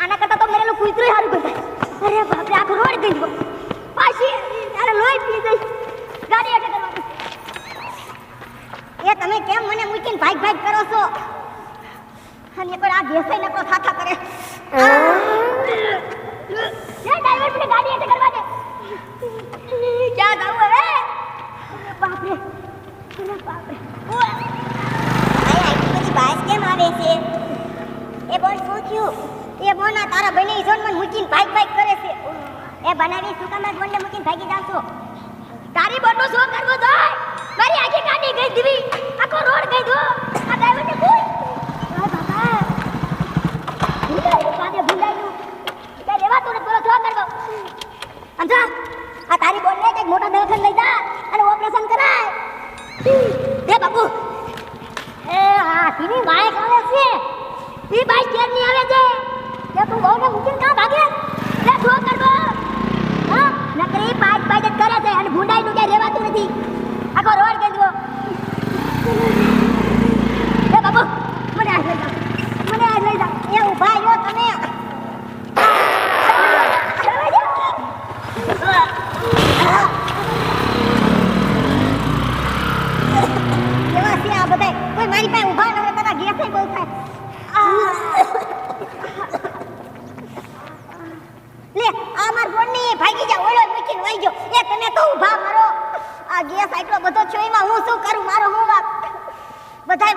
આના કરતા તો મેરેલું કૂતરું હારું ગયું. અરે બાપ રે, આખો રોડ ગઈ ગયો. પાછી અરે લોહી પી ગઈ. ગાડી અટક કરવાની. એ તમે કેમ મને મૂકીને ભાગ કરો છો? અને પણ આ ગેસે નકો થાથા કરે. એ ડ્રાઈવર મને ગાડી અટક કરવા દે. ક્યાં જાવ હવે? અરે બાપ રે. અરે બાપ રે. આઈ બધી બાસ કેમ આવે છે? એ બોલ શું થયું? એ બોના તારા બની જોન મને મૂકીને ભાગ કરે છે. એ બનાવી શું કામ બોનને મૂકીને ભાગી જાવ છો? તારી બોનનો શું કરવો જોય? મારી આખી ગાડી ગઈ દીવી. આખો રોડ ગઈ દો. આ ડ્રાઈવરને પૂછ. ઓ બાબા. ભૂલાયું. તે રેવા તો બોલો શું કરવો? અંજા આ તારી બોનને એક મોટા દવાખાને લઈ જા અને ઓપરેશન કરાય. એ બાપુ. એ આ તીની બાઈક આવે છે. ઈ બાઈક કેમ ની આવે છે? કે તું બહુને મૂકીને કાં ભાગે? લે શું કરવો? હા નકરી પાઇપ જ કરે છે અને ભૂંડાઈ નું કે રેવાતું નથી. આખો રોડ ગંદવો. એ બાપુ મને આ લઈ જાઓ. મને આ લઈ જાઓ. એ ઊભા રહ્યો તમે. એવા છે આ બધા. કોઈ મારી પાસે ઊભા ન હોય તો ગેસે બહુ થાય. લે આ માર બોનની ભાગી જા. ઓલો મૂકીને વઈ ગયો. એ તમે તો ઊભા મારો. આ ગેસ આટલો બધો છો એમાં હું શું કરું? મારો હું બાપ બધા